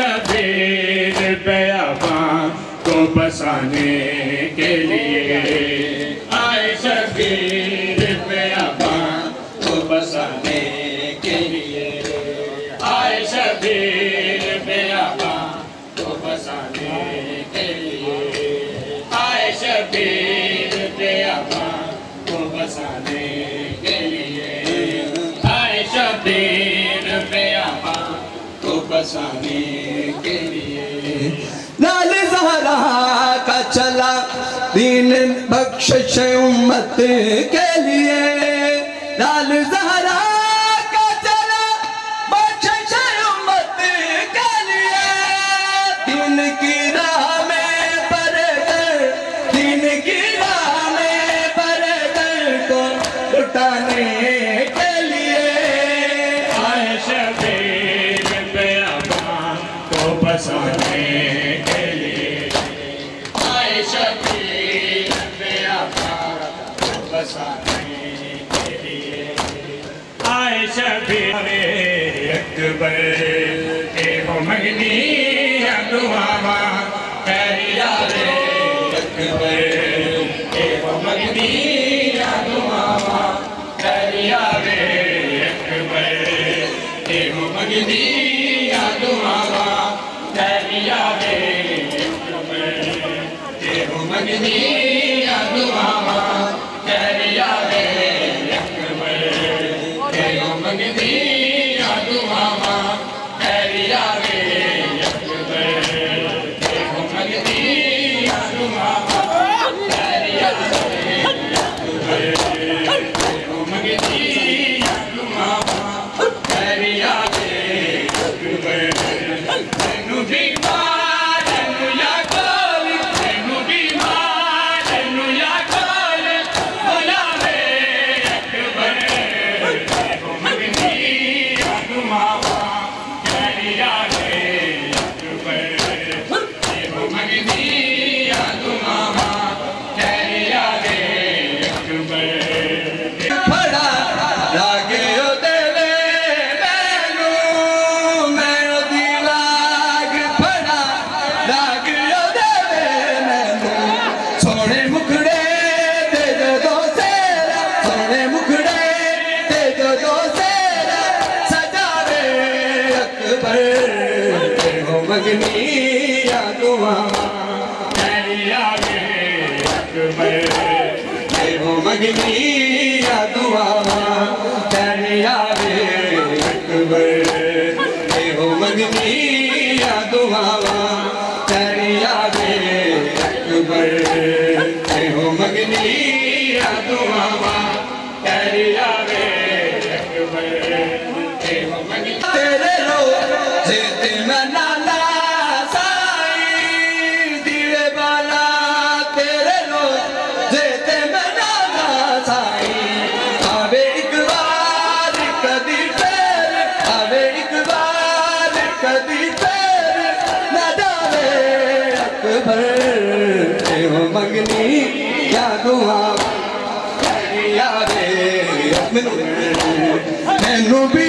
शबीर बेअबां को बसाने के लिए, आए शबीर बेअबां को बसाने के लिए, आए शबीर बेअबां को बसाने के लिए, आए शबीर बेअबां को बसाने के लिए, आए शबीर बेअबां को बसाने के लिए। लाल ज़हरा का चला दीन बख्शिश उम्मत के लिए, लाल ज़हरा का चला बख्शिश उम्मत के लिए, दीन की राह में बरकर, दीन की राह में बरकर को लुटाने के लिए, आए शबीर बेअबां को बसाने के लिए, आए शबीर बेअबां को बसाने के लिए, आए शबीर अकबर के हो मंगनी दुआवा करिया रे, अकबर के हो मंगनी दुआवा करिया रे, अकबर के हो मंगनी दुआवा करिया रे, अकबर के हो मंगनी दुआवा करिया रे, अकबर के हो मंगनी दुआवा करिया रे, अकबर के हो मंगनी दुआवा करिया रे, अकबर के हो मंगनी दुआवा करिया रे, अकबर तेनू भी मारनू या कोल, तेनू भी मारनू या कोल बुलावे, अकबर के हो मंगनी दुआवा करिया रे, अकबर के हो मंगनी दुआवा करिया रे, अकबर फड़ा लागे ओ देवे मैनू, मैं ओदी लाग फड़ा लागे ओ देवे मैनू, सोने मुखड़े ते जो सेरा, सोने मुखड़े ते जो सेरा सजावे, अकबर के हो मंगनी दुआवा करिया रे, अकबर के हो मंगनी दुआवा करिया रे, अकबर के हो मंगनी दुआवा करिया रे, अकबर के हो मंगनी दुआवा करिया रे, अकबर के हो मंगनी तेरे रोज़े ते मनाना साईं दिए बाला, तेरे रोज़े ते मनाना साईं, आवे एक बार कदी फेर, आवे एक बार कदी फेर न जावे, अकबर के हो मंगनी दुआवा करिया रे, मैनू भी